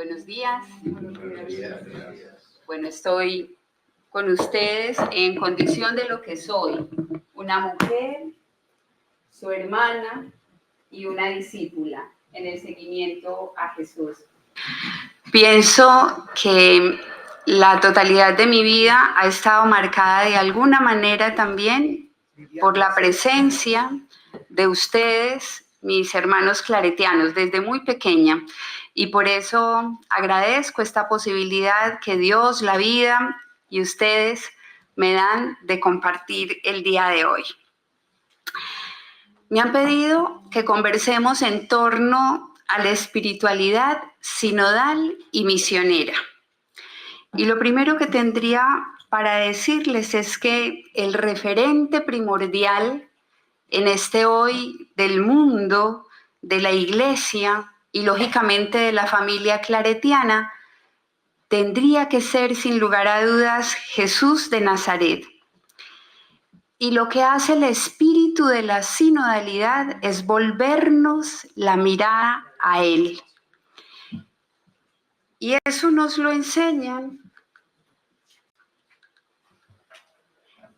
Buenos días. Bueno, estoy con ustedes en condición de lo que soy, una mujer, su hermana y una discípula en el seguimiento a Jesús. Pienso que la totalidad de mi vida ha estado marcada de alguna manera también por la presencia de ustedes, mis hermanos claretianos, desde muy pequeña. Y por eso agradezco esta posibilidad que Dios, la vida y ustedes me dan de compartir el día de hoy. Me han pedido que conversemos en torno a la espiritualidad sinodal y misionera. Y lo primero que tendría para decirles es que el referente primordial en este hoy del mundo, de la Iglesia y lógicamente de la familia claretiana, tendría que ser sin lugar a dudas Jesús de Nazaret. Y lo que hace el espíritu de la sinodalidad es volvernos la mirada a Él. Y eso nos lo enseñan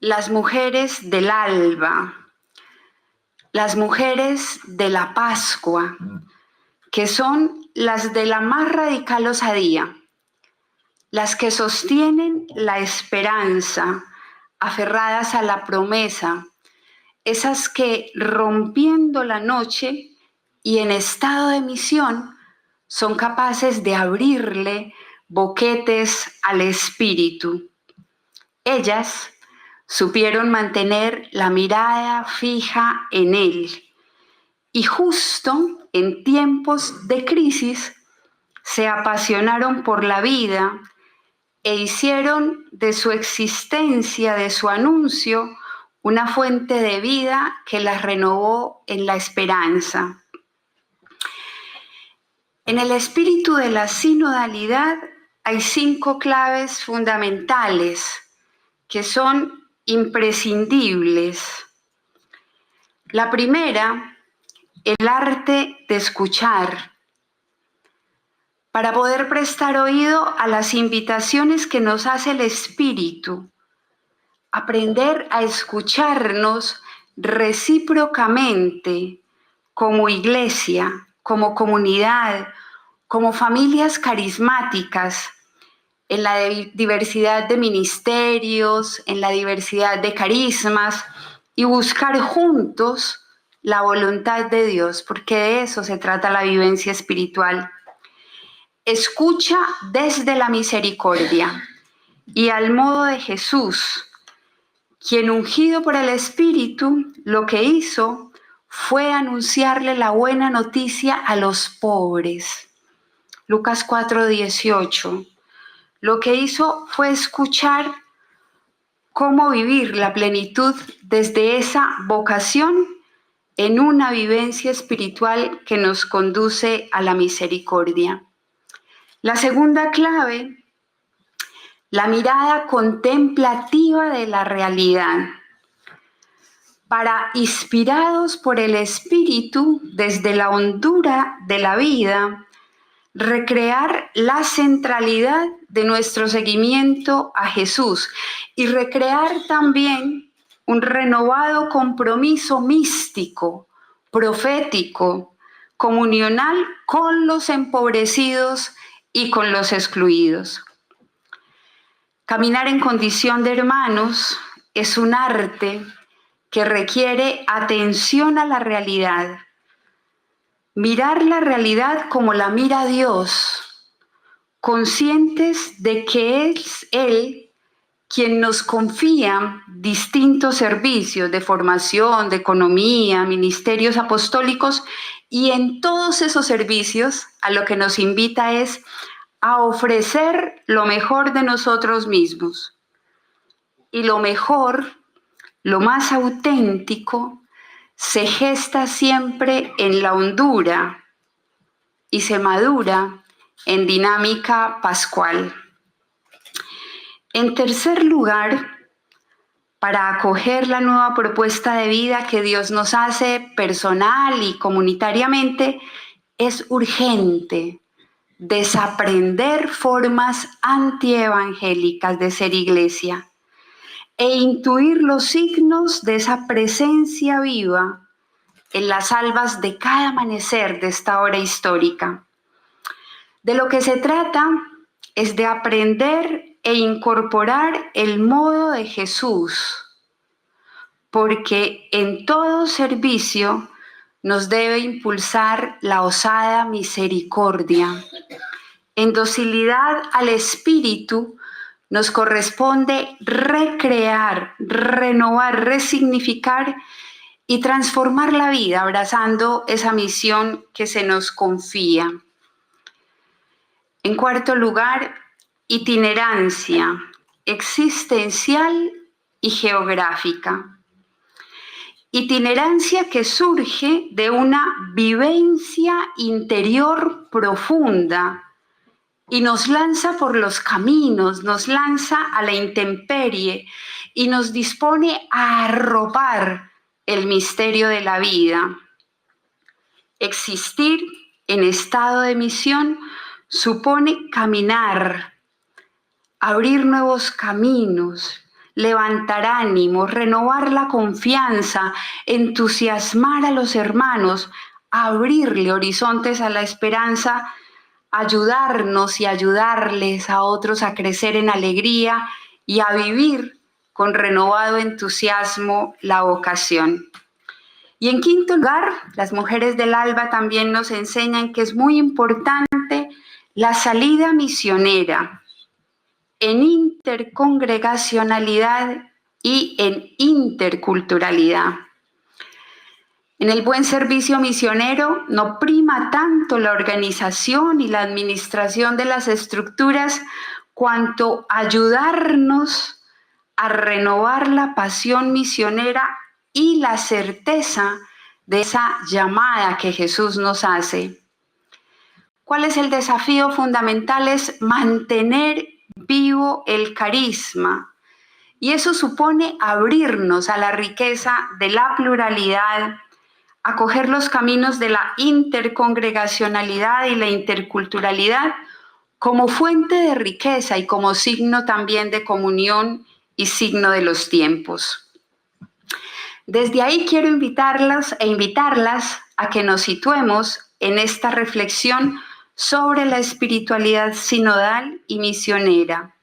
las mujeres del alba, las mujeres de la Pascua, que son las de la más radical osadía, las que sostienen la esperanza, aferradas a la promesa, esas que rompiendo la noche y en estado de misión son capaces de abrirle boquetes al espíritu. Ellas supieron mantener la mirada fija en Él y justo en tiempos de crisis se apasionaron por la vida e hicieron de su existencia, de su anuncio, una fuente de vida que las renovó en la esperanza. En el espíritu de la sinodalidad hay 5 claves fundamentales que son imprescindibles. La primera, el arte de escuchar, para poder prestar oído a las invitaciones que nos hace el Espíritu, aprender a escucharnos recíprocamente como iglesia, como comunidad, como familias carismáticas, en la diversidad de ministerios, en la diversidad de carismas y buscar juntos la voluntad de Dios, porque de eso se trata la vivencia espiritual. Escucha desde la misericordia y al modo de Jesús, quien ungido por el Espíritu lo que hizo fue anunciarle la buena noticia a los pobres. Lucas 4:18. Lo que hizo fue escuchar cómo vivir la plenitud desde esa vocación en una vivencia espiritual que nos conduce a la misericordia. La segunda clave, la mirada contemplativa de la realidad. Para, inspirados por el Espíritu, desde la hondura de la vida, recrear la centralidad de nuestro seguimiento a Jesús y recrear también un renovado compromiso místico, profético, comunional con los empobrecidos y con los excluidos. Caminar en condición de hermanos es un arte que requiere atención a la realidad. Mirar la realidad como la mira Dios, conscientes de que es Él quien nos confía distintos servicios de formación, de economía, ministerios apostólicos, y en todos esos servicios a lo que nos invita es a ofrecer lo mejor de nosotros mismos. Y lo mejor, lo más auténtico, se gesta siempre en la hondura y se madura en dinámica pascual. En tercer lugar, para acoger la nueva propuesta de vida que Dios nos hace personal y comunitariamente, es urgente desaprender formas antievangélicas de ser iglesia e intuir los signos de esa presencia viva en las albas de cada amanecer de esta hora histórica. De lo que se trata es de aprender e incorporar el modo de Jesús, porque en todo servicio nos debe impulsar la osada misericordia. En docilidad al Espíritu nos corresponde recrear, renovar, resignificar y transformar la vida abrazando esa misión que se nos confía. En cuarto lugar, itinerancia existencial y geográfica. Itinerancia que surge de una vivencia interior profunda y nos lanza por los caminos, nos lanza a la intemperie y nos dispone a arropar el misterio de la vida. Existir en estado de misión supone caminar, abrir nuevos caminos, levantar ánimos, renovar la confianza, entusiasmar a los hermanos, abrirle horizontes a la esperanza, ayudarnos y ayudarles a otros a crecer en alegría y a vivir con renovado entusiasmo la vocación. Y en quinto lugar, las mujeres del alba también nos enseñan que es muy importante la salida misionera en intercongregacionalidad y en interculturalidad. En el buen servicio misionero no prima tanto la organización y la administración de las estructuras cuanto ayudarnos a renovar la pasión misionera y la certeza de esa llamada que Jesús nos hace. ¿Cuál es el desafío fundamental? Es mantener vivo el carisma. Y eso supone abrirnos a la riqueza de la pluralidad, acoger los caminos de la intercongregacionalidad y la interculturalidad como fuente de riqueza y como signo también de comunión y signo de los tiempos. Desde ahí quiero invitarlas a que nos situemos en esta reflexión sobre la espiritualidad sinodal y misionera,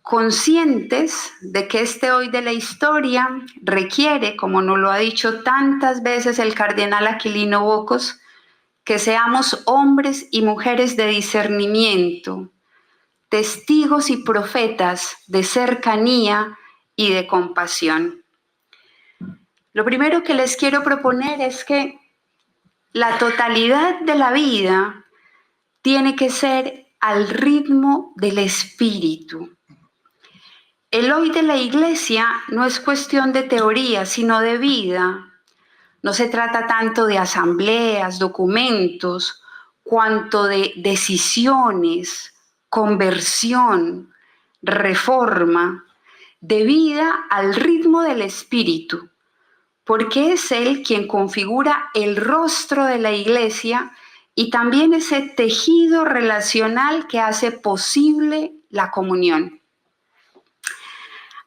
conscientes de que este hoy de la historia requiere, como nos lo ha dicho tantas veces el cardenal Aquilino Bocos, que seamos hombres y mujeres de discernimiento, testigos y profetas de cercanía y de compasión. Lo primero que les quiero proponer es que la totalidad de la vida tiene que ser al ritmo del Espíritu. El hoy de la Iglesia no es cuestión de teoría, sino de vida. No se trata tanto de asambleas, documentos, cuanto de decisiones, conversión, reforma, de vida al ritmo del Espíritu, porque es Él quien configura el rostro de la Iglesia y también ese tejido relacional que hace posible la comunión.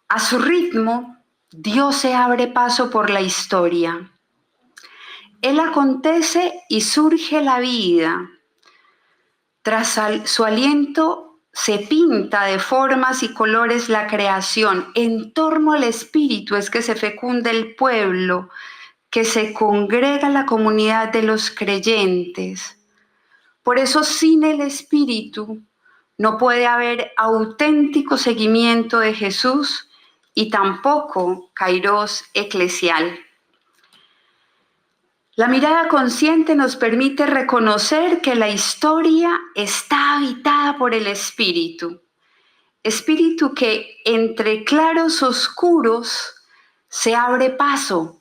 A su ritmo, Dios se abre paso por la historia. Él acontece y surge la vida. Tras su aliento se pinta de formas y colores la creación. En torno al Espíritu es que se fecunda el pueblo, que se congrega la comunidad de los creyentes. Por eso, sin el Espíritu no puede haber auténtico seguimiento de Jesús y tampoco kairos eclesial. La mirada consciente nos permite reconocer que la historia está habitada por el Espíritu. Espíritu que entre claros oscuros se abre paso.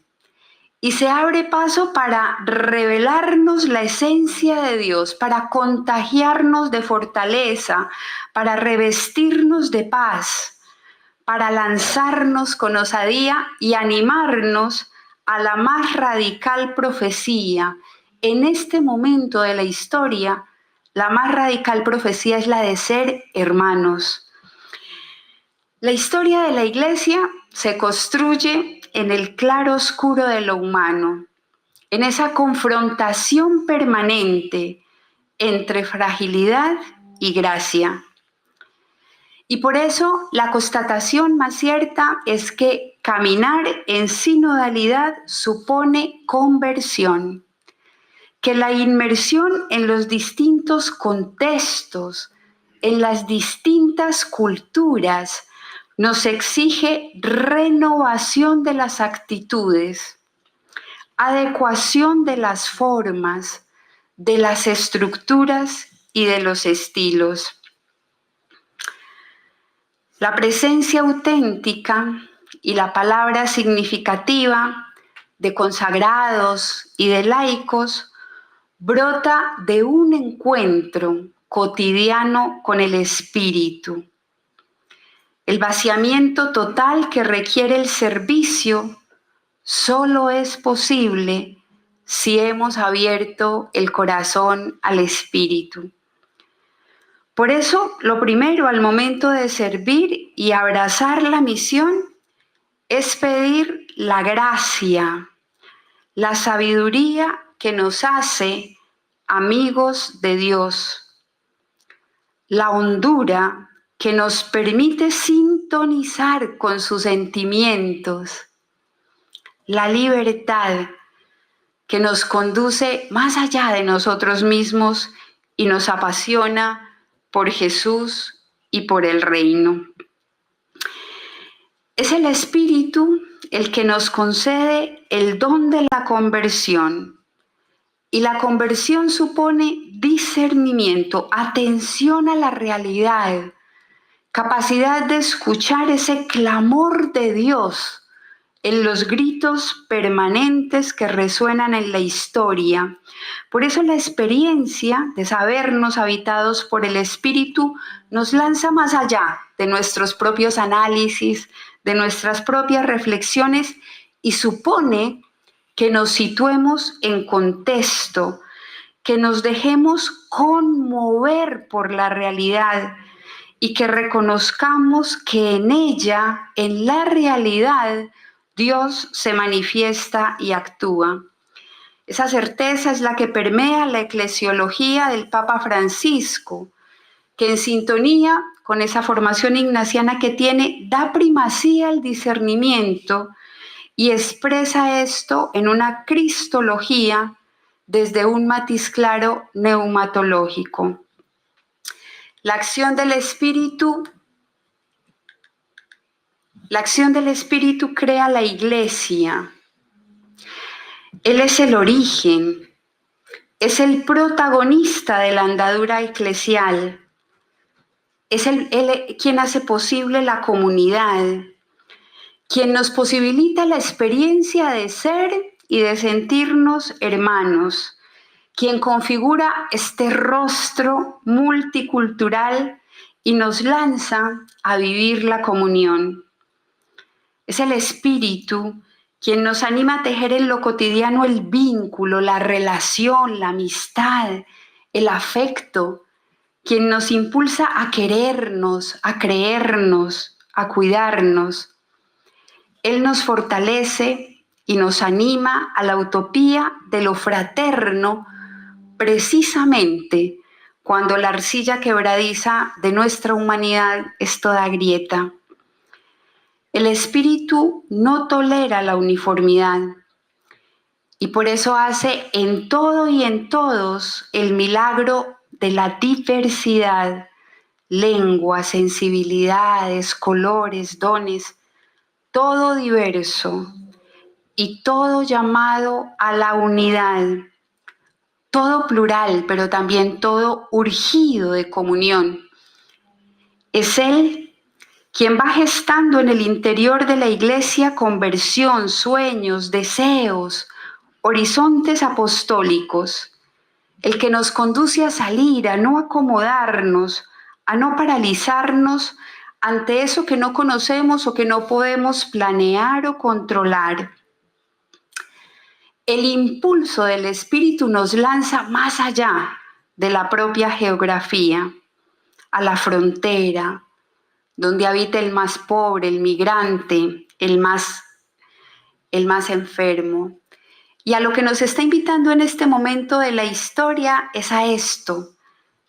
Y se abre paso para revelarnos la esencia de Dios, para contagiarnos de fortaleza, para revestirnos de paz, para lanzarnos con osadía y animarnos a la más radical profecía en este momento de la historia La más radical profecía es la de ser hermanos. La historia de la Iglesia se construye en el claro oscuro de lo humano, en esa confrontación permanente entre fragilidad y gracia. Y por eso la constatación más cierta es que caminar en sinodalidad supone conversión, que la inmersión en los distintos contextos, en las distintas culturas, nos exige renovación de las actitudes, adecuación de las formas, de las estructuras y de los estilos. La presencia auténtica y la palabra significativa de consagrados y de laicos brota de un encuentro cotidiano con el Espíritu. El vaciamiento total que requiere el servicio solo es posible si hemos abierto el corazón al Espíritu. Por eso, lo primero al momento de servir y abrazar la misión es pedir la gracia, la sabiduría que nos hace amigos de Dios, la hondura que nos permite sintonizar con sus sentimientos, la libertad que nos conduce más allá de nosotros mismos y nos apasiona por Jesús y por el reino. Es el Espíritu el que nos concede el don de la conversión. Y la conversión supone discernimiento, atención a la realidad, capacidad de escuchar ese clamor de Dios en los gritos permanentes que resuenan en la historia. Por eso la experiencia de sabernos habitados por el Espíritu nos lanza más allá de nuestros propios análisis, de nuestras propias reflexiones y supone que nos situemos en contexto, que nos dejemos conmover por la realidad y que reconozcamos que en ella, en la realidad, Dios se manifiesta y actúa. Esa certeza es la que permea la eclesiología del Papa Francisco, que en sintonía con esa formación ignaciana que tiene, da primacía al discernimiento y expresa esto en una cristología desde un matiz claro neumatológico. La acción del Espíritu crea la Iglesia. Él es el origen, es el protagonista de la andadura eclesial, es él quien hace posible la comunidad, quien nos posibilita la experiencia de ser y de sentirnos hermanos, quien configura este rostro multicultural y nos lanza a vivir la comunión. Es el Espíritu quien nos anima a tejer en lo cotidiano el vínculo, la relación, la amistad, el afecto, quien nos impulsa a querernos, a creernos, a cuidarnos. Él nos fortalece y nos anima a la utopía de lo fraterno, precisamente cuando la arcilla quebradiza de nuestra humanidad es toda grieta. El Espíritu no tolera la uniformidad y por eso hace en todo y en todos el milagro de la diversidad, lenguas, sensibilidades, colores, dones, todo diverso y todo llamado a la unidad, todo plural, pero también todo urgido de comunión. Es Él quien va gestando en el interior de la Iglesia conversión, sueños, deseos, horizontes apostólicos, el que nos conduce a salir, a no acomodarnos, a no paralizarnos ante eso que no conocemos o que no podemos planear o controlar. El impulso del Espíritu nos lanza más allá de la propia geografía, a la frontera, donde habita el más pobre, el migrante, el más enfermo. Y a lo que nos está invitando en este momento de la historia es a esto: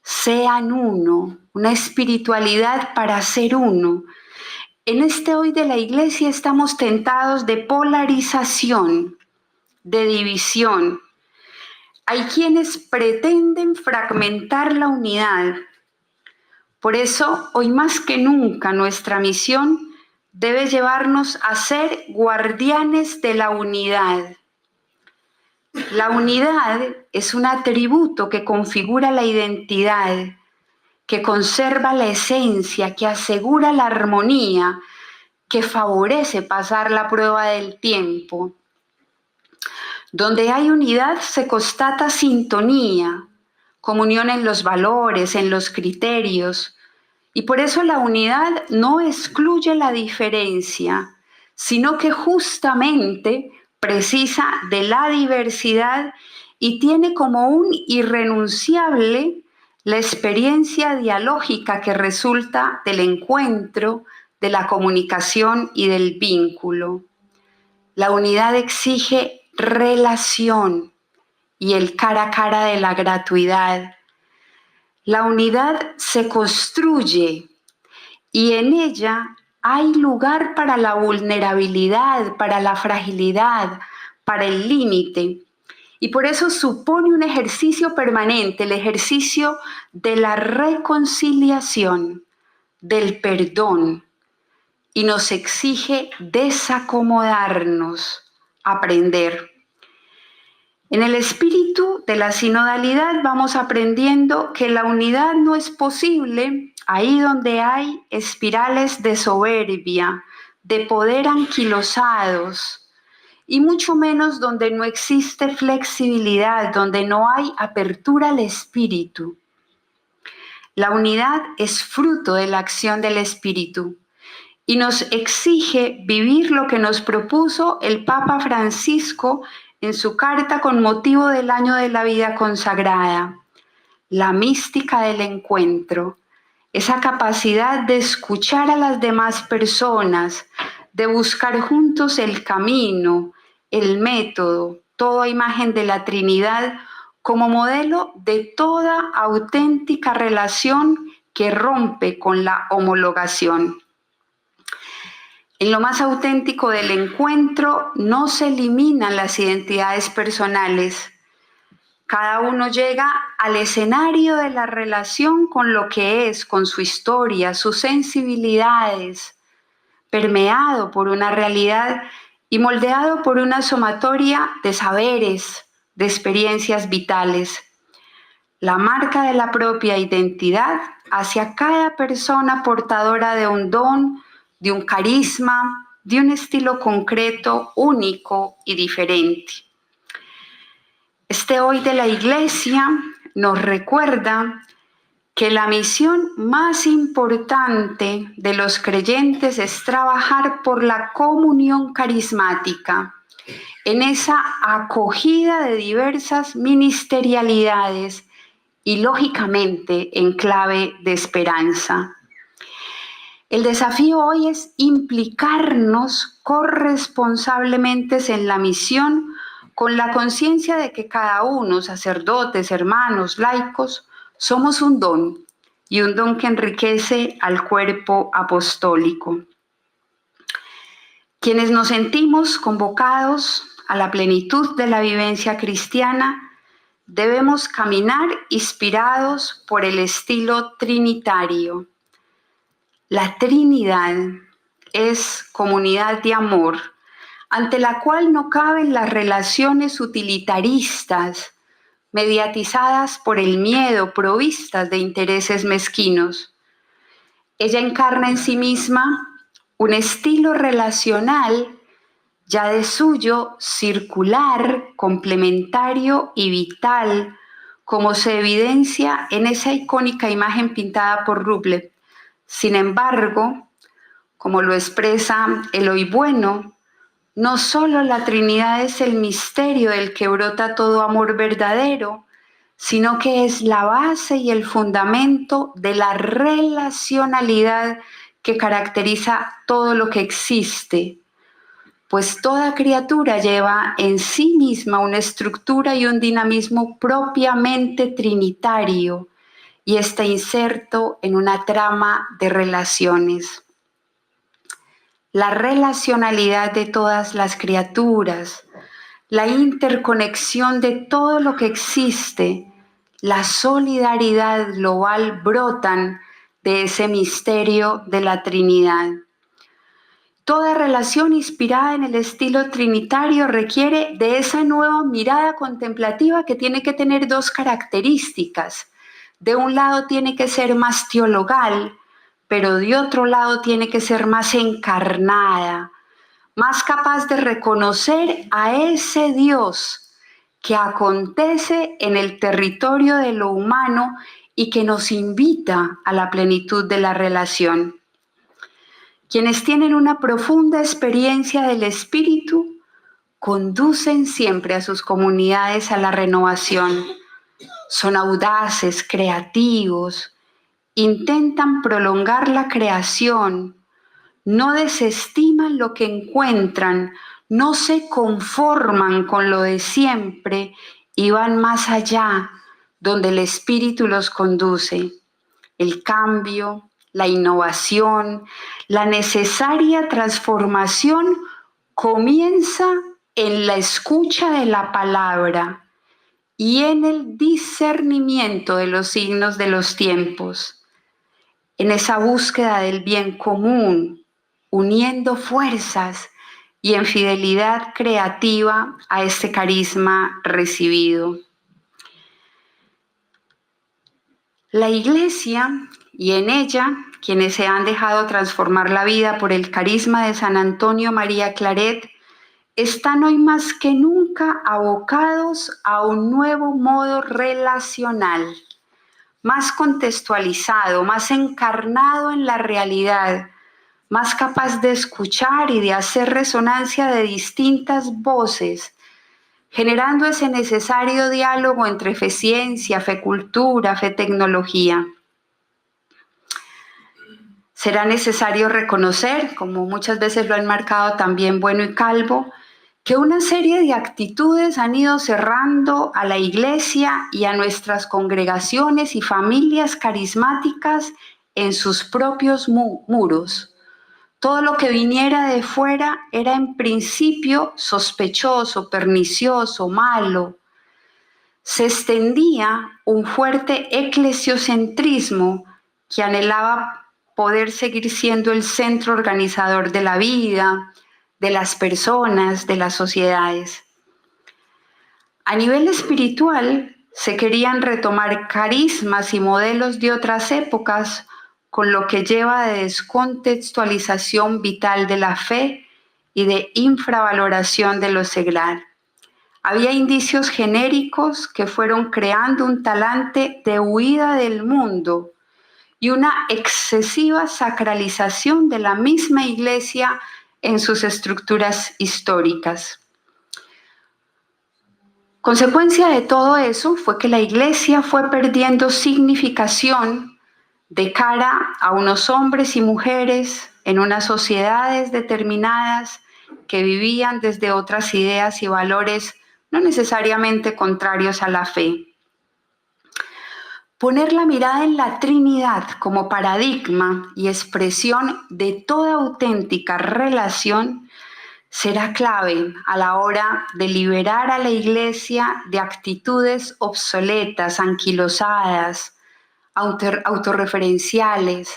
sean uno, una espiritualidad para ser uno. En este hoy de la Iglesia estamos tentados de polarización, de división. Hay quienes pretenden fragmentar la unidad. Por eso, hoy más que nunca, nuestra misión debe llevarnos a ser guardianes de la unidad. La unidad es un atributo que configura la identidad, que conserva la esencia, que asegura la armonía, que favorece pasar la prueba del tiempo. Donde hay unidad se constata sintonía, comunión en los valores, en los criterios, y por eso la unidad no excluye la diferencia, sino que justamente precisa de la diversidad y tiene como un irrenunciable la experiencia dialógica que resulta del encuentro, de la comunicación y del vínculo. La unidad exige relación y el cara a cara de la gratuidad. La unidad se construye y en ella hay lugar para la vulnerabilidad, para la fragilidad, para el límite. Y por eso supone un ejercicio permanente, el ejercicio de la reconciliación, del perdón, y nos exige desacomodarnos, aprender. En el espíritu de la sinodalidad vamos aprendiendo que la unidad no es posible ahí donde hay espirales de soberbia, de poder anquilosados, y mucho menos donde no existe flexibilidad, donde no hay apertura al espíritu. La unidad es fruto de la acción del espíritu y nos exige vivir lo que nos propuso el Papa Francisco en su carta con motivo del Año de la Vida Consagrada: la mística del encuentro, esa capacidad de escuchar a las demás personas, de buscar juntos el camino, el método, toda imagen de la Trinidad como modelo de toda auténtica relación que rompe con la homologación. En lo más auténtico del encuentro no se eliminan las identidades personales. Cada uno llega al escenario de la relación con lo que es, con su historia, sus sensibilidades, permeado por una realidad y moldeado por una sumatoria de saberes, de experiencias vitales. La marca de la propia identidad hacia cada persona portadora de un don, de un carisma, de un estilo concreto, único y diferente. Este hoy de la Iglesia nos recuerda que la misión más importante de los creyentes es trabajar por la comunión carismática, en esa acogida de diversas ministerialidades y lógicamente en clave de esperanza. El desafío hoy es implicarnos corresponsablemente en la misión con la conciencia de que cada uno, sacerdotes, hermanos, laicos, somos un don y un don que enriquece al cuerpo apostólico. Quienes nos sentimos convocados a la plenitud de la vivencia cristiana, debemos caminar inspirados por el estilo trinitario. La Trinidad es comunidad de amor, ante la cual no caben las relaciones utilitaristas, mediatizadas por el miedo, provistas de intereses mezquinos. Ella encarna en sí misma un estilo relacional ya de suyo circular, complementario y vital, como se evidencia en esa icónica imagen pintada por Rublev. Sin embargo, como lo expresa el Hoy Bueno, no solo la Trinidad es el misterio del que brota todo amor verdadero, sino que es la base y el fundamento de la relacionalidad que caracteriza todo lo que existe, pues toda criatura lleva en sí misma una estructura y un dinamismo propiamente trinitario y está inserto en una trama de relaciones. La relacionalidad de todas las criaturas, la interconexión de todo lo que existe, la solidaridad global brotan de ese misterio de la Trinidad. Toda relación inspirada en el estilo trinitario requiere de esa nueva mirada contemplativa que tiene que tener dos características. De un lado tiene que ser más teologal, pero de otro lado tiene que ser más encarnada, más capaz de reconocer a ese Dios que acontece en el territorio de lo humano y que nos invita a la plenitud de la relación. Quienes tienen una profunda experiencia del espíritu conducen siempre a sus comunidades a la renovación. Son audaces, creativos, intentan prolongar la creación, no desestiman lo que encuentran, no se conforman con lo de siempre y van más allá, donde el espíritu los conduce. El cambio, la innovación, la necesaria transformación comienza en la escucha de la palabra y en el discernimiento de los signos de los tiempos, en esa búsqueda del bien común, uniendo fuerzas y en fidelidad creativa a este carisma recibido. La Iglesia y en ella quienes se han dejado transformar la vida por el carisma de San Antonio María Claret están hoy más que nunca abocados a un nuevo modo relacional, más contextualizado, más encarnado en la realidad, más capaz de escuchar y de hacer resonancia de distintas voces, generando ese necesario diálogo entre fe ciencia, fe cultura, fe tecnología. Será necesario reconocer, como muchas veces lo han marcado también Bueno y Calvo, que una serie de actitudes han ido cerrando a la Iglesia y a nuestras congregaciones y familias carismáticas en sus propios muros. Todo lo que viniera de fuera era en principio sospechoso, pernicioso, malo. Se extendía un fuerte eclesiocentrismo que anhelaba poder seguir siendo el centro organizador de la vida, de las personas, de las sociedades. A nivel espiritual, se querían retomar carismas y modelos de otras épocas, con lo que lleva de descontextualización vital de la fe y de infravaloración de lo seglar. Había indicios genéricos que fueron creando un talante de huida del mundo y una excesiva sacralización de la misma Iglesia en sus estructuras históricas. Consecuencia de todo eso fue que la Iglesia fue perdiendo significación de cara a unos hombres y mujeres en unas sociedades determinadas que vivían desde otras ideas y valores no necesariamente contrarios a la fe. Poner la mirada en la Trinidad como paradigma y expresión de toda auténtica relación será clave a la hora de liberar a la Iglesia de actitudes obsoletas, anquilosadas, autorreferenciales,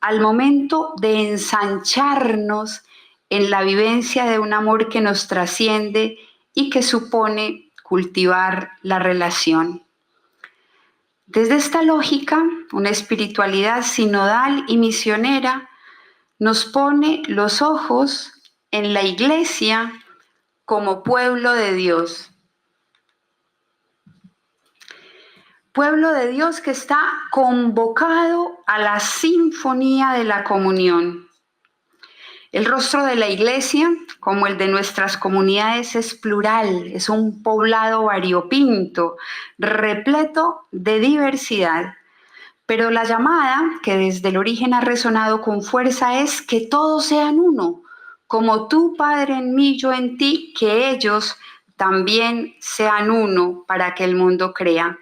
al momento de ensancharnos en la vivencia de un amor que nos trasciende y que supone cultivar la relación. Desde esta lógica, una espiritualidad sinodal y misionera nos pone los ojos en la Iglesia como pueblo de Dios. Pueblo de Dios que está convocado a la sinfonía de la comunión. El rostro de la iglesia, como el de nuestras comunidades, es plural, es un poblado variopinto, repleto de diversidad. Pero la llamada, que desde el origen ha resonado con fuerza, es que todos sean uno, como tú, Padre, en mí, yo en ti, que ellos también sean uno para que el mundo crea.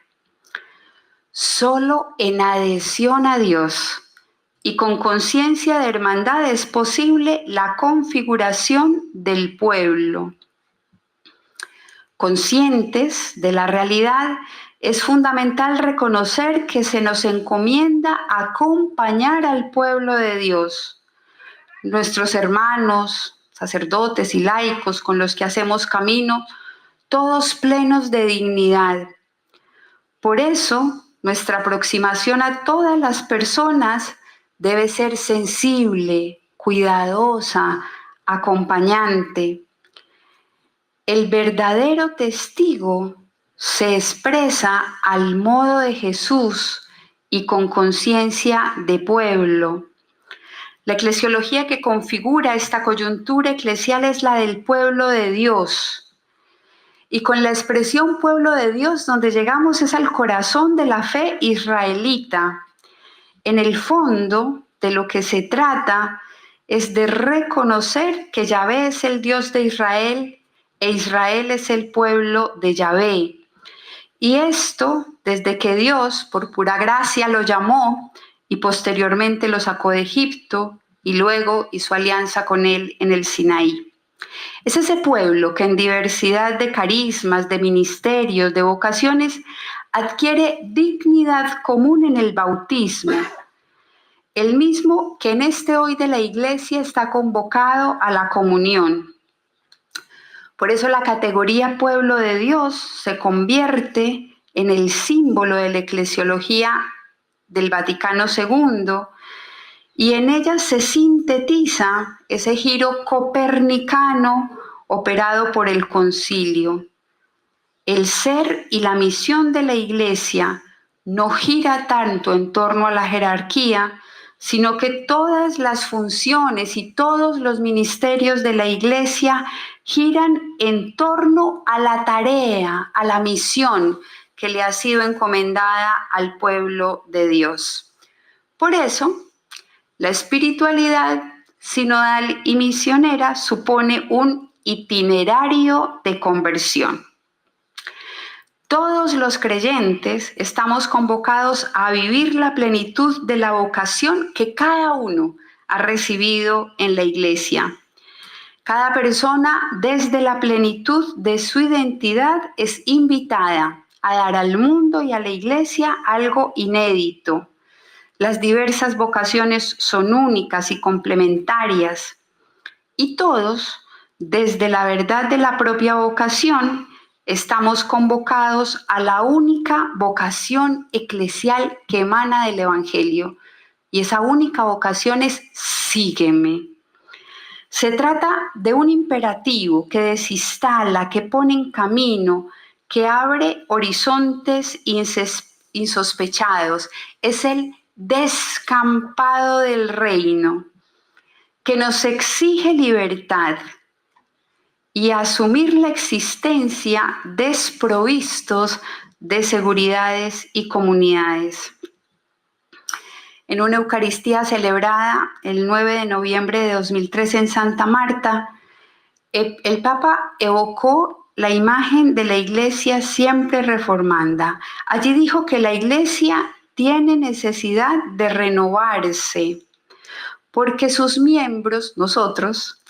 Solo en adhesión a Dios y con conciencia de hermandad es posible la configuración del pueblo. Conscientes de la realidad, es fundamental reconocer que se nos encomienda acompañar al pueblo de Dios. Nuestros hermanos, sacerdotes y laicos con los que hacemos camino, todos plenos de dignidad. Por eso, nuestra aproximación a todas las personas debe ser sensible, cuidadosa, acompañante. El verdadero testigo se expresa al modo de Jesús y con conciencia de pueblo. La eclesiología que configura esta coyuntura eclesial es la del pueblo de Dios. Y con la expresión pueblo de Dios, donde llegamos es al corazón de la fe israelita. En el fondo, de lo que se trata es de reconocer que Yahvé es el Dios de Israel e Israel es el pueblo de Yahvé. Y esto desde que Dios, por pura gracia, lo llamó y posteriormente lo sacó de Egipto y luego hizo alianza con él en el Sinaí. Es ese pueblo que en diversidad de carismas, de ministerios, de vocaciones, adquiere dignidad común en el bautismo, el mismo que en este hoy de la Iglesia está convocado a la comunión. Por eso la categoría pueblo de Dios se convierte en el símbolo de la eclesiología del Vaticano II y en ella se sintetiza ese giro copernicano operado por el concilio. El ser y la misión de la Iglesia no gira tanto en torno a la jerarquía, sino que todas las funciones y todos los ministerios de la Iglesia giran en torno a la tarea, a la misión que le ha sido encomendada al pueblo de Dios. Por eso, la espiritualidad sinodal y misionera supone un itinerario de conversión. Todos los creyentes estamos convocados a vivir la plenitud de la vocación que cada uno ha recibido en la Iglesia. Cada persona, desde la plenitud de su identidad, es invitada a dar al mundo y a la Iglesia algo inédito. Las diversas vocaciones son únicas y complementarias, y todos, desde la verdad de la propia vocación, estamos convocados a la única vocación eclesial que emana del Evangelio, y esa única vocación es sígueme. Se trata de un imperativo que desinstala, que pone en camino, que abre horizontes insospechados. Es el descampado del reino, que nos exige libertad y asumir la existencia desprovistos de seguridades y comunidades. En una Eucaristía celebrada el 9 de noviembre de 2013 en Santa Marta, el Papa evocó la imagen de la Iglesia siempre reformanda. Allí dijo que la Iglesia tiene necesidad de renovarse, porque sus miembros, nosotros,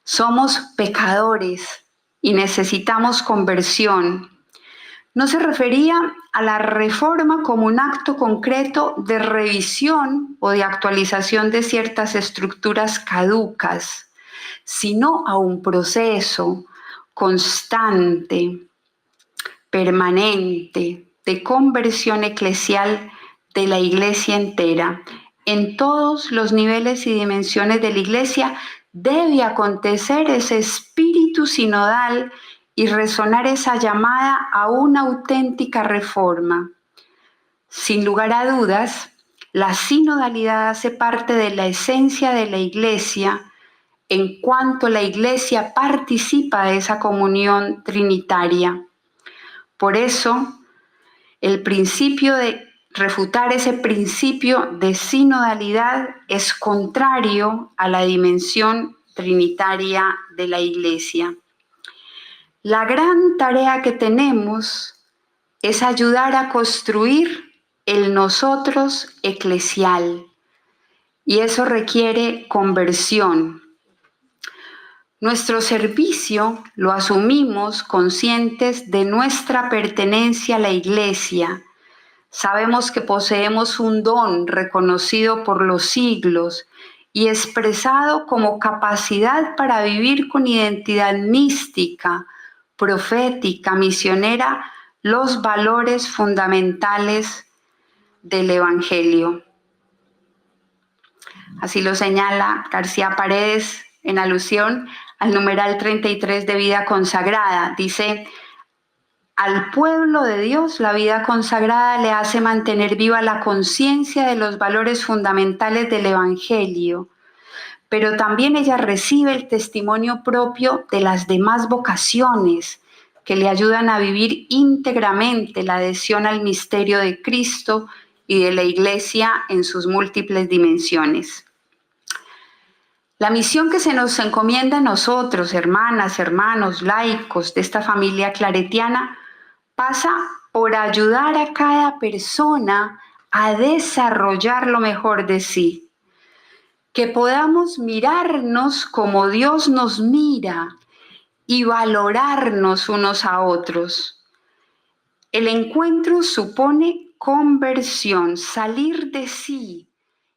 somos pecadores y necesitamos conversión. No se refería a la reforma como un acto concreto de revisión o de actualización de ciertas estructuras caducas, sino a un proceso constante, permanente, de conversión eclesial de la Iglesia entera. En todos los niveles y dimensiones de la Iglesia debe acontecer ese espíritu sinodal y resonar esa llamada a una auténtica reforma. Sin lugar a dudas, la sinodalidad hace parte de la esencia de la Iglesia en cuanto la Iglesia participa de esa comunión trinitaria. Por eso, el principio de refutar ese principio de sinodalidad es contrario a la dimensión trinitaria de la Iglesia. La gran tarea que tenemos es ayudar a construir el nosotros eclesial, y eso requiere conversión. Nuestro servicio lo asumimos conscientes de nuestra pertenencia a la Iglesia. Sabemos que poseemos un don reconocido por los siglos y expresado como capacidad para vivir con identidad mística, profética, misionera, los valores fundamentales del Evangelio. Así lo señala García Paredes en alusión al numeral 33 de vida consagrada. Dice: al pueblo de Dios, la vida consagrada le hace mantener viva la conciencia de los valores fundamentales del Evangelio, pero también ella recibe el testimonio propio de las demás vocaciones que le ayudan a vivir íntegramente la adhesión al misterio de Cristo y de la Iglesia en sus múltiples dimensiones. La misión que se nos encomienda a nosotros, hermanas, hermanos, laicos de esta familia claretiana, pasa por ayudar a cada persona a desarrollar lo mejor de sí. Que podamos mirarnos como Dios nos mira y valorarnos unos a otros. El encuentro supone conversión, salir de sí,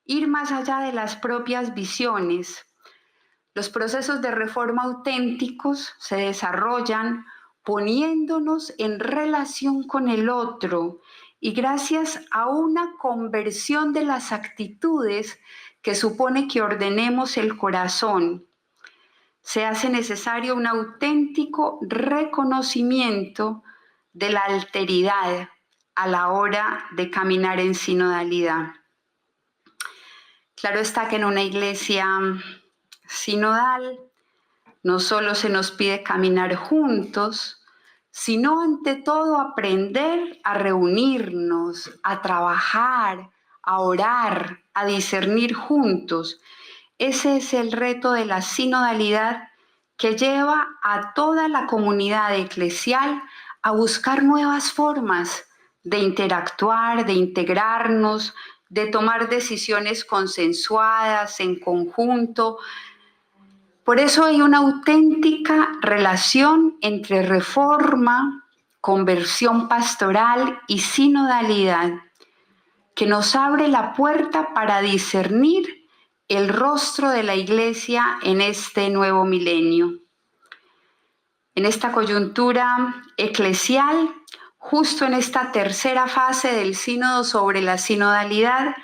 ir más allá de las propias visiones. Los procesos de reforma auténticos se desarrollan poniéndonos en relación con el otro y gracias a una conversión de las actitudes que supone que ordenemos el corazón. Se hace necesario un auténtico reconocimiento de la alteridad a la hora de caminar en sinodalidad. Claro está que en una iglesia sinodal no solo se nos pide caminar juntos, sino ante todo aprender a reunirnos, a trabajar, a orar, a discernir juntos. Ese es el reto de la sinodalidad que lleva a toda la comunidad eclesial a buscar nuevas formas de interactuar, de integrarnos, de tomar decisiones consensuadas en conjunto. Por eso hay una auténtica relación entre reforma, conversión pastoral y sinodalidad, que nos abre la puerta para discernir el rostro de la Iglesia en este nuevo milenio. En esta coyuntura eclesial, justo en esta tercera fase del sínodo sobre la sinodalidad,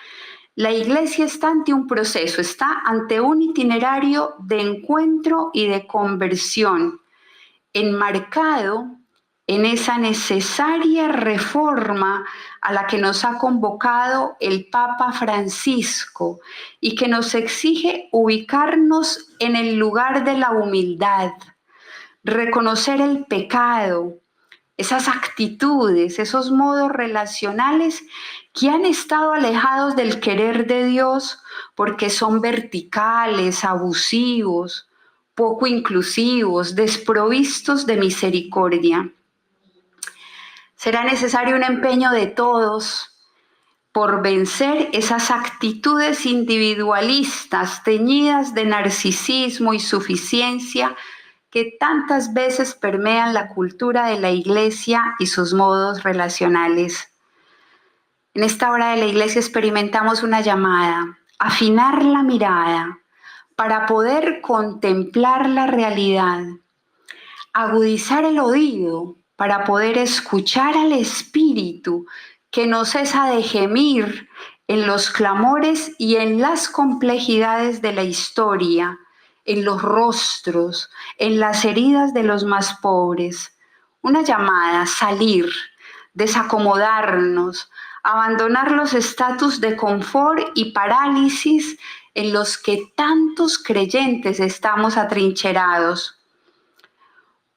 la Iglesia está ante un proceso, está ante un itinerario de encuentro y de conversión, enmarcado en esa necesaria reforma a la que nos ha convocado el Papa Francisco y que nos exige ubicarnos en el lugar de la humildad, reconocer el pecado, esas actitudes, esos modos relacionales que han estado alejados del querer de Dios porque son verticales, abusivos, poco inclusivos, desprovistos de misericordia. Será necesario un empeño de todos por vencer esas actitudes individualistas teñidas de narcisismo y suficiencia que tantas veces permean la cultura de la Iglesia y sus modos relacionales. En esta hora de la Iglesia experimentamos una llamada, afinar la mirada para poder contemplar la realidad, agudizar el oído para poder escuchar al Espíritu que no cesa de gemir en los clamores y en las complejidades de la historia, en los rostros, en las heridas de los más pobres. Una llamada a salir, desacomodarnos, abandonar los estatus de confort y parálisis en los que tantos creyentes estamos atrincherados.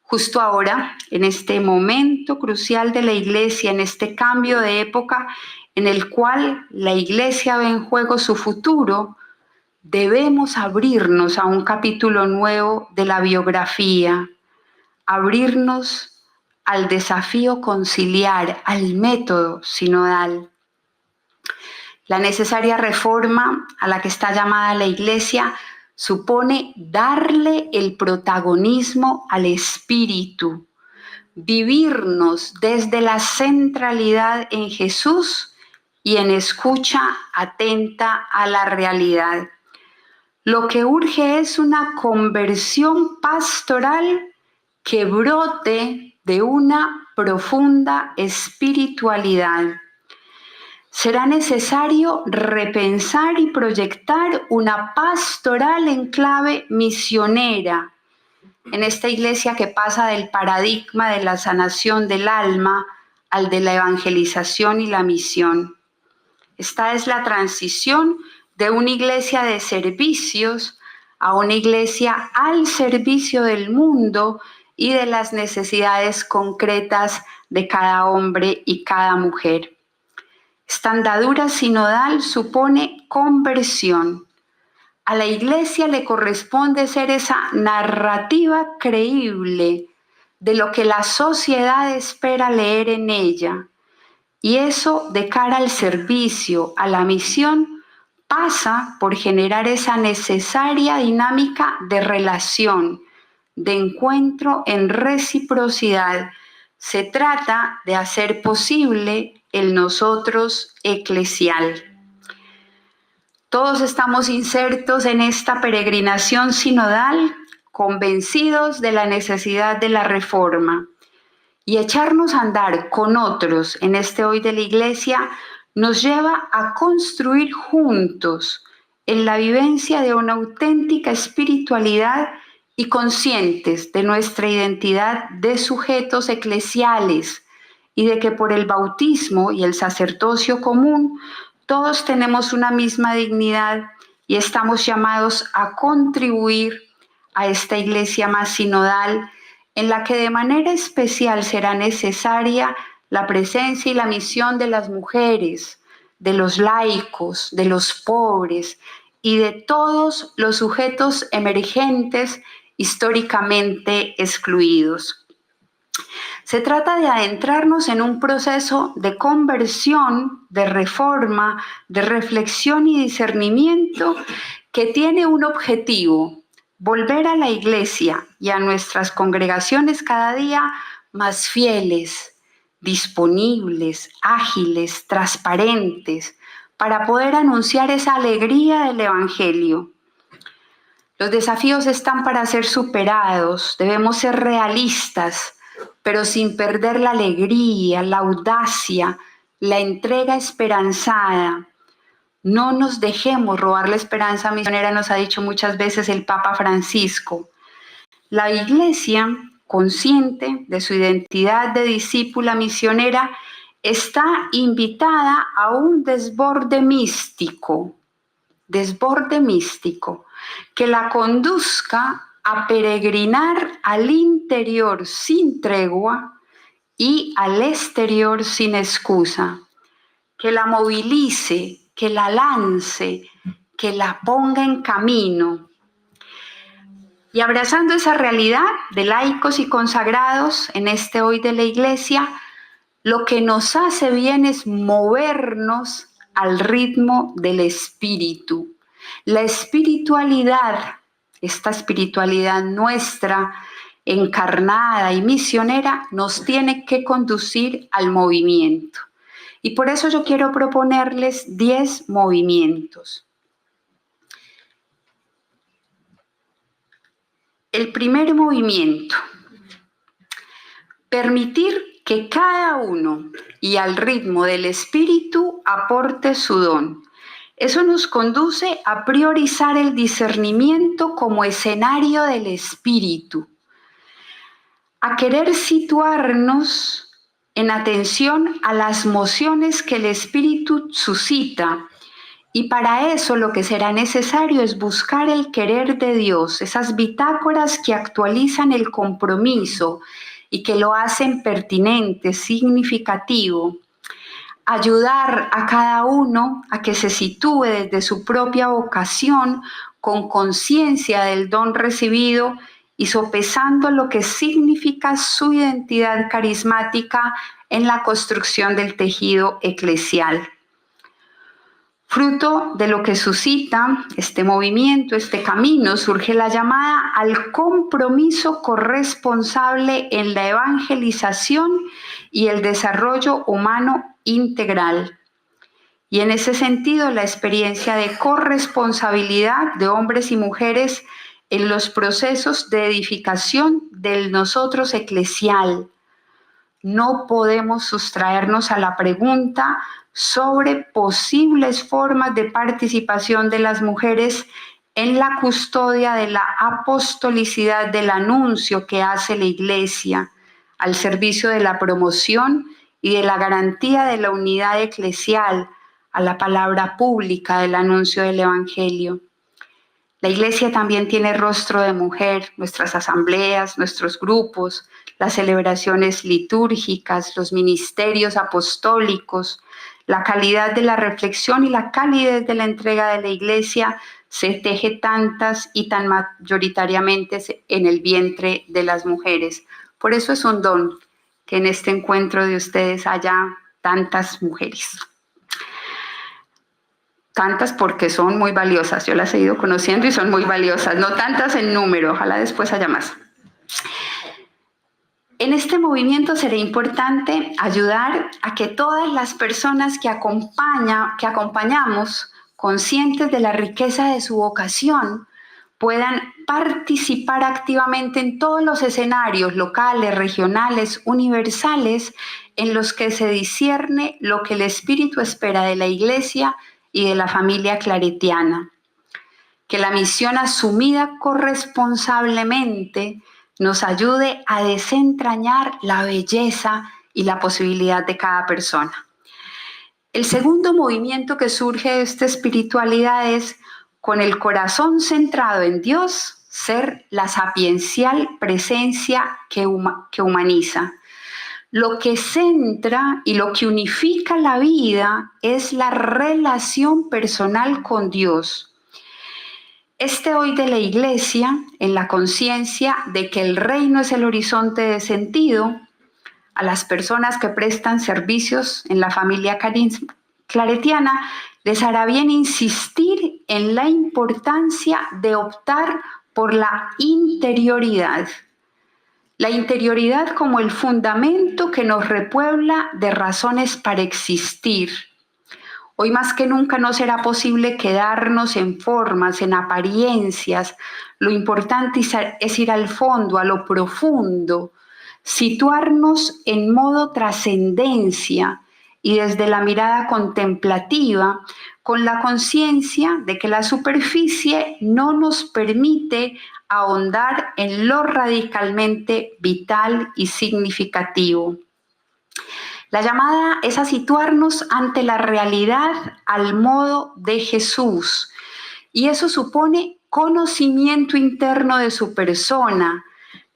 Justo ahora, en este momento crucial de la Iglesia, en este cambio de época en el cual la Iglesia ve en juego su futuro, debemos abrirnos a un capítulo nuevo de la biografía, abrirnos al desafío conciliar, al método sinodal. La necesaria reforma a la que está llamada la Iglesia supone darle el protagonismo al Espíritu, vivirnos desde la centralidad en Jesús y en escucha atenta a la realidad. Lo que urge es una conversión pastoral que brote de una profunda espiritualidad. Será necesario repensar y proyectar una pastoral en clave misionera en esta Iglesia que pasa del paradigma de la sanación del alma al de la evangelización y la misión. Esta es la transición de una Iglesia de servicios a una Iglesia al servicio del mundo y de las necesidades concretas de cada hombre y cada mujer. Esta andadura sinodal supone conversión. A la Iglesia le corresponde ser esa narrativa creíble de lo que la sociedad espera leer en ella. Y eso, de cara al servicio, a la misión, pasa por generar esa necesaria dinámica de relación, de encuentro en reciprocidad. Se trata de hacer posible el nosotros eclesial. Todos estamos insertos en esta peregrinación sinodal, convencidos de la necesidad de la reforma. Y echarnos a andar con otros en este hoy de la Iglesia nos lleva a construir juntos en la vivencia de una auténtica espiritualidad y conscientes de nuestra identidad de sujetos eclesiales y de que por el bautismo y el sacerdocio común todos tenemos una misma dignidad y estamos llamados a contribuir a esta Iglesia más sinodal, en la que de manera especial será necesaria la presencia y la misión de las mujeres, de los laicos, de los pobres y de todos los sujetos emergentes históricamente excluidos. Se trata de adentrarnos en un proceso de conversión, de reforma, de reflexión y discernimiento que tiene un objetivo: volver a la Iglesia y a nuestras congregaciones cada día más fieles, disponibles, ágiles, transparentes, para poder anunciar esa alegría del Evangelio. Los desafíos están para ser superados, debemos ser realistas, pero sin perder la alegría, la audacia, la entrega esperanzada. No nos dejemos robar la esperanza misionera, nos ha dicho muchas veces el Papa Francisco. La Iglesia, consciente de su identidad de discípula misionera, está invitada a un desborde místico, que la conduzca a peregrinar al interior sin tregua y al exterior sin excusa, que la movilice, que la lance, que la ponga en camino. Y abrazando esa realidad de laicos y consagrados en este hoy de la Iglesia, lo que nos hace bien es movernos al ritmo del Espíritu. La espiritualidad, esta espiritualidad nuestra, encarnada y misionera, nos tiene que conducir al movimiento. Y por eso yo quiero proponerles 10 movimientos. El primer movimiento: permitir que cada uno y al ritmo del Espíritu aporte su don. Eso nos conduce a priorizar el discernimiento como escenario del Espíritu, a querer situarnos en atención a las mociones que el Espíritu suscita Y para eso lo que será necesario es buscar el querer de Dios, esas bitácoras que actualizan el compromiso y que lo hacen pertinente, significativo. Ayudar a cada uno a que se sitúe desde su propia vocación con conciencia del don recibido y sopesando lo que significa su identidad carismática en la construcción del tejido eclesial. Fruto de lo que suscita este movimiento, este camino, surge la llamada al compromiso corresponsable en la evangelización y el desarrollo humano integral. Y en ese sentido, la experiencia de corresponsabilidad de hombres y mujeres en los procesos de edificación del nosotros eclesial. No podemos sustraernos a la pregunta sobre posibles formas de participación de las mujeres en la custodia de la apostolicidad del anuncio que hace la Iglesia, al servicio de la promoción y de la garantía de la unidad eclesial, a la palabra pública del anuncio del Evangelio. La Iglesia también tiene rostro de mujer, nuestras asambleas, nuestros grupos, las celebraciones litúrgicas, los ministerios apostólicos, la calidad de la reflexión y la calidez de la entrega de la Iglesia se teje tantas y tan mayoritariamente en el vientre de las mujeres. Por eso es un don que en este encuentro de ustedes haya tantas mujeres. Tantas porque son muy valiosas, yo las he ido conociendo y son muy valiosas, no tantas en número, ojalá después haya más. En este movimiento será importante ayudar a que todas las personas que acompañamos, conscientes de la riqueza de su vocación, puedan participar activamente en todos los escenarios locales, regionales, universales, en los que se discierne lo que el Espíritu espera de la Iglesia y de la familia claretiana. Que la misión asumida corresponsablemente nos ayude a desentrañar la belleza y la posibilidad de cada persona. El segundo movimiento que surge de esta espiritualidad es, con el corazón centrado en Dios, ser la sapiencial presencia que humaniza. Lo que centra y lo que unifica la vida es la relación personal con Dios. Este hoy de la Iglesia, en la conciencia de que el reino es el horizonte de sentido, a las personas que prestan servicios en la familia claretiana, les hará bien insistir en la importancia de optar por la interioridad. La interioridad como el fundamento que nos repuebla de razones para existir. Hoy más que nunca no será posible quedarnos en formas, en apariencias. Lo importante es ir al fondo, a lo profundo, situarnos en modo trascendencia y desde la mirada contemplativa, con la conciencia de que la superficie no nos permite ahondar en lo radicalmente vital y significativo. La llamada es a situarnos ante la realidad al modo de Jesús, y eso supone conocimiento interno de su persona,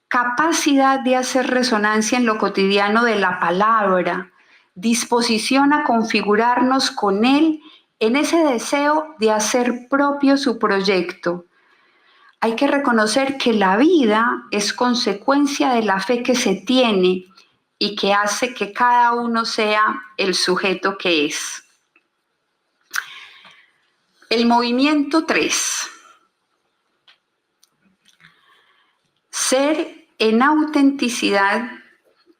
capacidad de hacer resonancia en lo cotidiano de la palabra, disposición a configurarnos con Él en ese deseo de hacer propio su proyecto. Hay que reconocer que la vida es consecuencia de la fe que se tiene y que hace que cada uno sea el sujeto que es. El movimiento 3. Ser en autenticidad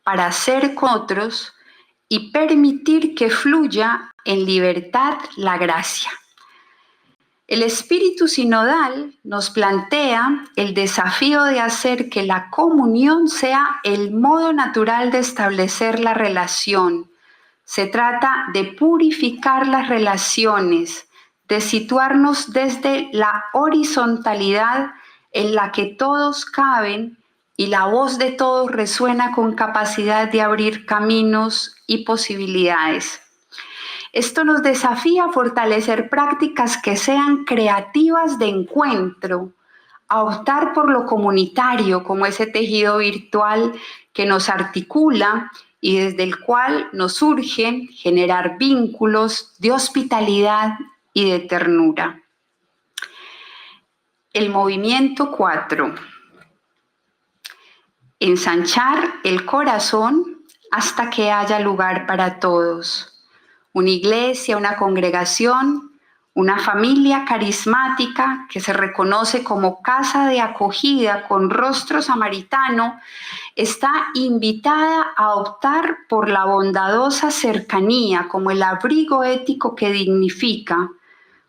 para ser con otros y permitir que fluya en libertad la gracia. El espíritu sinodal nos plantea el desafío de hacer que la comunión sea el modo natural de establecer la relación. Se trata de purificar las relaciones, de situarnos desde la horizontalidad en la que todos caben y la voz de todos resuena con capacidad de abrir caminos y posibilidades. Esto nos desafía a fortalecer prácticas que sean creativas de encuentro, a optar por lo comunitario como ese tejido virtual que nos articula y desde el cual nos surge generar vínculos de hospitalidad y de ternura. El movimiento 4. Ensanchar el corazón hasta que haya lugar para todos. Una iglesia, una congregación, una familia carismática que se reconoce como casa de acogida con rostro samaritano, está invitada a optar por la bondadosa cercanía como el abrigo ético que dignifica,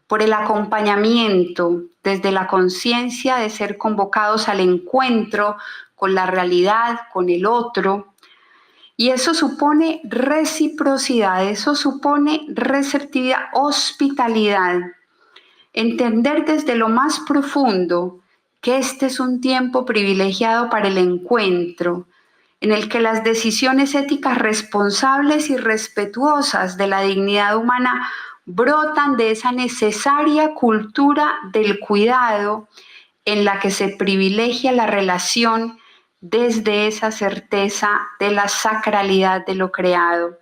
por el acompañamiento desde la conciencia de ser convocados al encuentro con la realidad, con el otro. Y eso supone reciprocidad, eso supone receptividad, hospitalidad. Entender desde lo más profundo que este es un tiempo privilegiado para el encuentro, en el que las decisiones éticas responsables y respetuosas de la dignidad humana brotan de esa necesaria cultura del cuidado en la que se privilegia la relación desde esa certeza de la sacralidad de lo creado.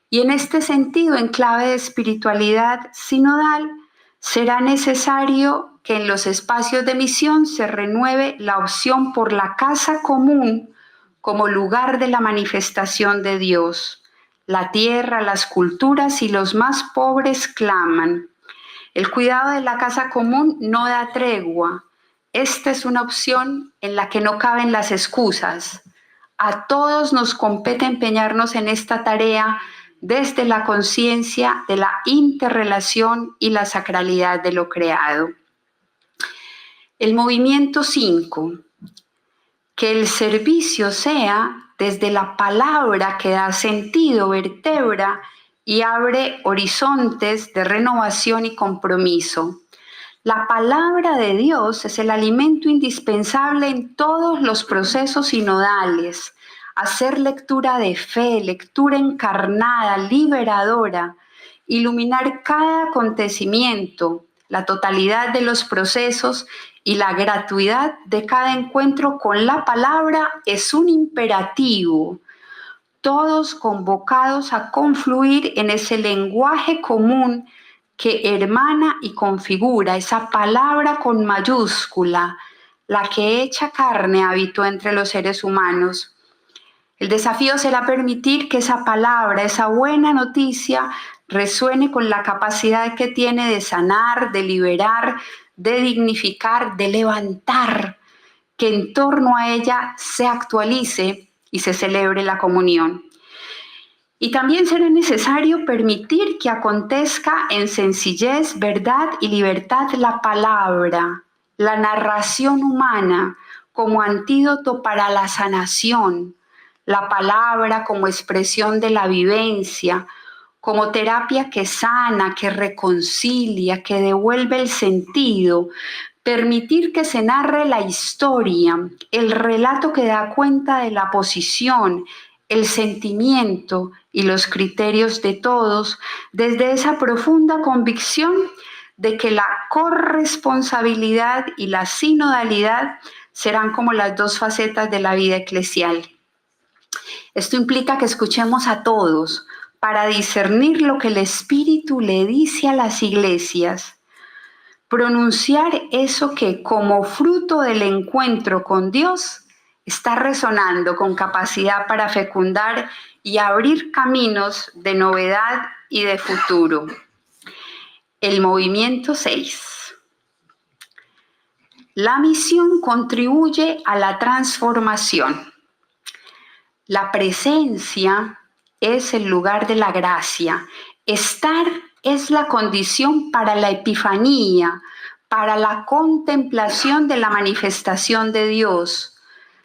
Y en este sentido, en clave de espiritualidad sinodal, será necesario que en los espacios de misión se renueve la opción por la casa común como lugar de la manifestación de Dios. La tierra, las culturas y los más pobres claman. El cuidado de la casa común no da tregua. Esta es una opción en la que no caben las excusas. A todos nos compete empeñarnos en esta tarea desde la conciencia de la interrelación y la sacralidad de lo creado. El movimiento 5. Que el servicio sea desde la palabra que da sentido, vertebra y abre horizontes de renovación y compromiso. La palabra de Dios es el alimento indispensable en todos los procesos sinodales. Hacer lectura de fe, lectura encarnada, liberadora, iluminar cada acontecimiento, la totalidad de los procesos y la gratuidad de cada encuentro con la palabra es un imperativo. Todos convocados a confluir en ese lenguaje común que hermana y configura, esa palabra con mayúscula, la que hecha carne habitó entre los seres humanos. El desafío será permitir que esa palabra, esa buena noticia, resuene con la capacidad que tiene de sanar, de liberar, de dignificar, de levantar, que en torno a ella se actualice y se celebre la comunión. Y también será necesario permitir que acontezca en sencillez, verdad y libertad la palabra, la narración humana como antídoto para la sanación, la palabra como expresión de la vivencia, como terapia que sana, que reconcilia, que devuelve el sentido. Permitir que se narre la historia, el relato que da cuenta de la posición, el sentimiento y los criterios de todos, desde esa profunda convicción de que la corresponsabilidad y la sinodalidad serán como las dos facetas de la vida eclesial. Esto implica que escuchemos a todos para discernir lo que el Espíritu le dice a las iglesias. Pronunciar eso que, como fruto del encuentro con Dios, está resonando con capacidad para fecundar y abrir caminos de novedad y de futuro. El movimiento 6. La misión contribuye a la transformación. La presencia es el lugar de la gracia. Estar es la condición para la epifanía, para la contemplación de la manifestación de Dios.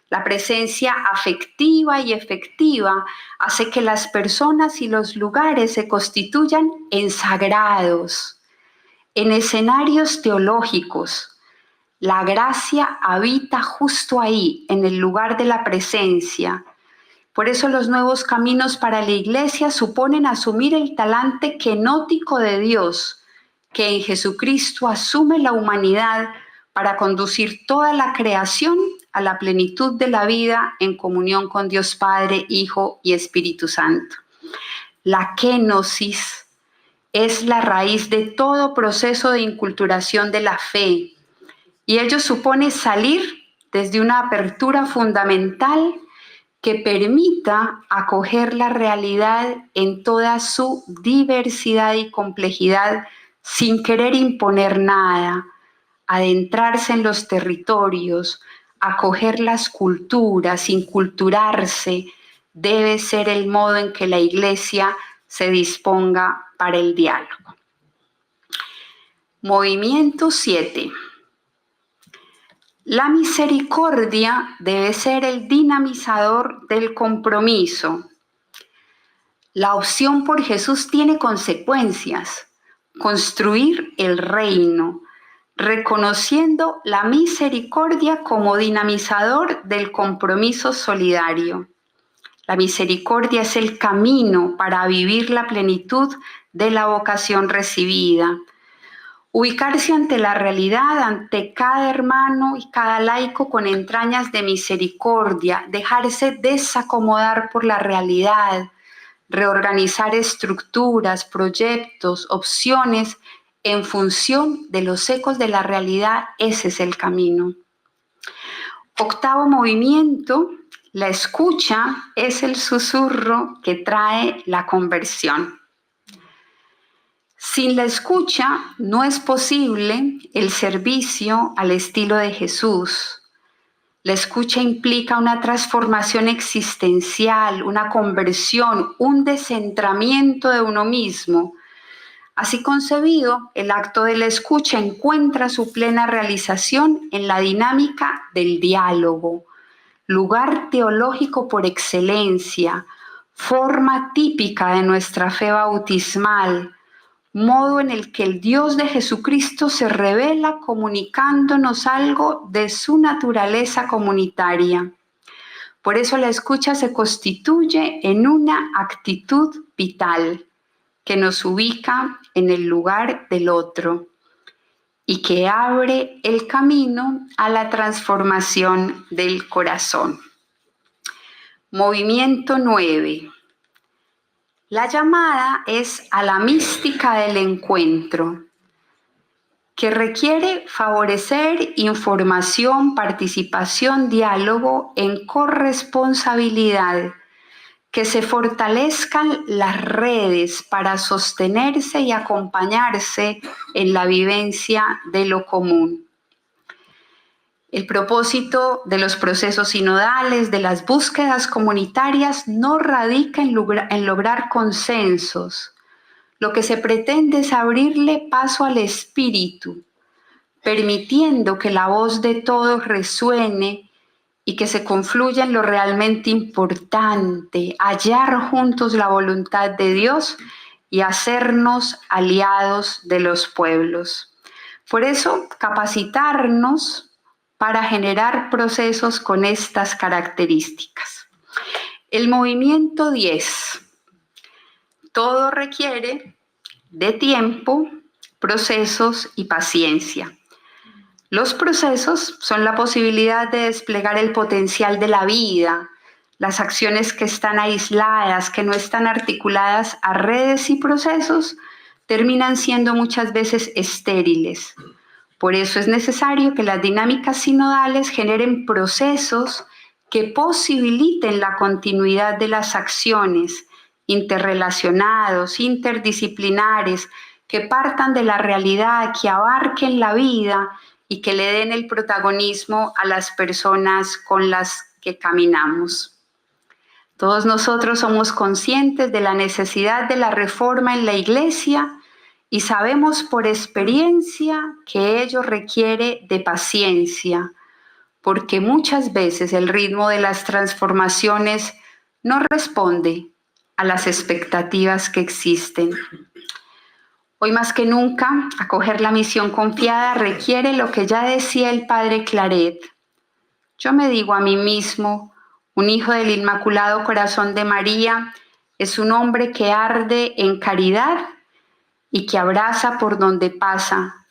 La presencia afectiva y efectiva hace que las personas y los lugares se constituyan en sagrados, en escenarios teológicos. La gracia habita justo ahí, en el lugar de la presencia. Por eso los nuevos caminos para la Iglesia suponen asumir el talante kenótico de Dios, que en Jesucristo asume la humanidad para conducir toda la creación a la plenitud de la vida en comunión con Dios Padre, Hijo y Espíritu Santo. La kenosis es la raíz de todo proceso de inculturación de la fe, y ello supone salir desde una apertura fundamental que permita acoger la realidad en toda su diversidad y complejidad sin querer imponer nada, adentrarse en los territorios, acoger las culturas, inculturarse, debe ser el modo en que la Iglesia se disponga para el diálogo. Movimiento 7. La misericordia debe ser el dinamizador del compromiso. La opción por Jesús tiene consecuencias. Construir el reino, reconociendo la misericordia como dinamizador del compromiso solidario. La misericordia es el camino para vivir la plenitud de la vocación recibida. Ubicarse ante la realidad, ante cada hermano y cada laico con entrañas de misericordia, dejarse desacomodar por la realidad, reorganizar estructuras, proyectos, opciones en función de los ecos de la realidad, ese es el camino. Octavo movimiento, la escucha es el susurro que trae la conversión. Sin la escucha no es posible el servicio al estilo de Jesús. La escucha implica una transformación existencial, una conversión, un descentramiento de uno mismo. Así concebido, el acto de la escucha encuentra su plena realización en la dinámica del diálogo, lugar teológico por excelencia, forma típica de nuestra fe bautismal, modo en el que el Dios de Jesucristo se revela comunicándonos algo de su naturaleza comunitaria. Por eso la escucha se constituye en una actitud vital que nos ubica en el lugar del otro y que abre el camino a la transformación del corazón. Movimiento 9. La llamada es a la mística del encuentro, que requiere favorecer información, participación, diálogo en corresponsabilidad, que se fortalezcan las redes para sostenerse y acompañarse en la vivencia de lo común. El propósito de los procesos sinodales, de las búsquedas comunitarias, no radica en lograr consensos. Lo que se pretende es abrirle paso al espíritu, permitiendo que la voz de todos resuene y que se confluya en lo realmente importante, hallar juntos la voluntad de Dios y hacernos aliados de los pueblos. Por eso, capacitarnos para generar procesos con estas características. El movimiento 10. Todo requiere de tiempo, procesos y paciencia. Los procesos son la posibilidad de desplegar el potencial de la vida, las acciones que están aisladas, que no están articuladas a redes y procesos, terminan siendo muchas veces estériles. Por eso es necesario que las dinámicas sinodales generen procesos que posibiliten la continuidad de las acciones, interrelacionados, interdisciplinares, que partan de la realidad, que abarquen la vida y que le den el protagonismo a las personas con las que caminamos. Todos nosotros somos conscientes de la necesidad de la reforma en la Iglesia y sabemos por experiencia que ello requiere de paciencia, porque muchas veces el ritmo de las transformaciones no responde a las expectativas que existen. Hoy más que nunca, acoger la misión confiada requiere lo que ya decía el padre Claret. Yo me digo a mí mismo, Un hijo del Inmaculado Corazón de María es un hombre que arde en caridad y que abraza por donde pasa,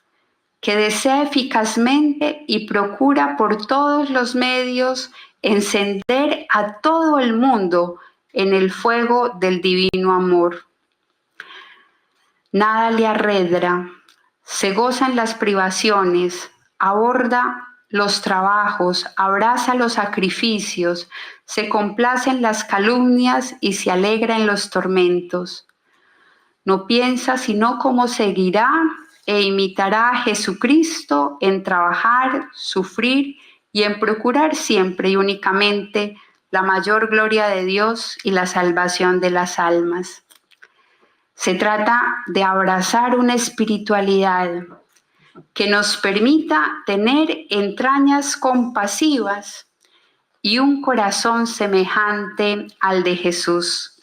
que desea eficazmente y procura por todos los medios encender a todo el mundo en el fuego del divino amor. Nada le arredra, se goza en las privaciones, aborda los trabajos, abraza los sacrificios, se complace en las calumnias y se alegra en los tormentos. No piensa sino cómo seguirá e imitará a Jesucristo en trabajar, sufrir y en procurar siempre y únicamente la mayor gloria de Dios y la salvación de las almas. Se trata de abrazar una espiritualidad que nos permita tener entrañas compasivas y un corazón semejante al de Jesús.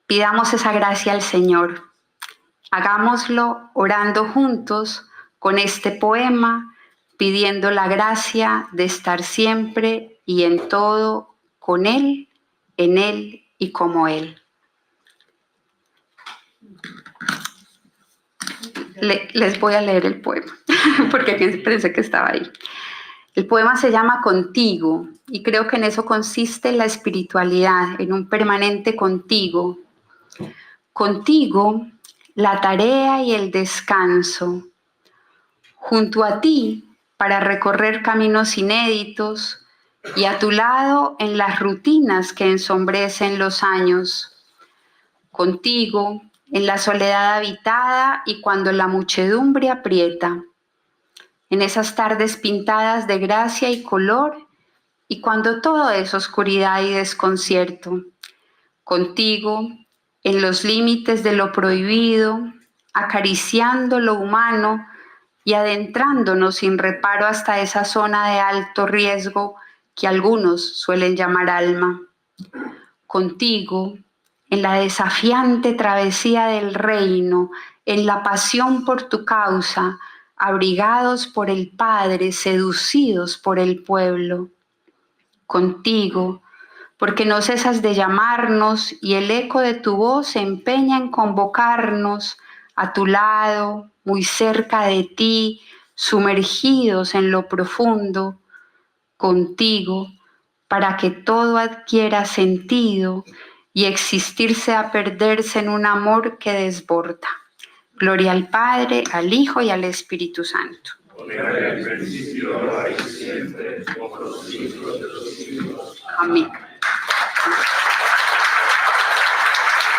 Pidamos esa gracia al Señor. Hagámoslo orando juntos con este poema, pidiendo la gracia de estar siempre y en todo con Él, en Él y como Él. Les voy a leer el poema, porque pensé que estaba ahí. El poema se llama Contigo, y creo que en eso consiste la espiritualidad, en un permanente contigo. Contigo, la tarea y el descanso. Junto a ti, para recorrer caminos inéditos, y a tu lado en las rutinas que ensombrecen los años. Contigo, en la soledad habitada y cuando la muchedumbre aprieta, en esas tardes pintadas de gracia y color y cuando todo es oscuridad y desconcierto. Contigo, en los límites de lo prohibido, acariciando lo humano y adentrándonos sin reparo hasta esa zona de alto riesgo que algunos suelen llamar alma. Contigo, en la desafiante travesía del reino, en la pasión por tu causa, abrigados por el Padre, seducidos por el pueblo. Contigo, porque no cesas de llamarnos y el eco de tu voz se empeña en convocarnos a tu lado, muy cerca de ti, sumergidos en lo profundo. Contigo, para que todo adquiera sentido y existir sea perderse en un amor que desborda. Gloria al Padre, al Hijo y al Espíritu Santo. Amén.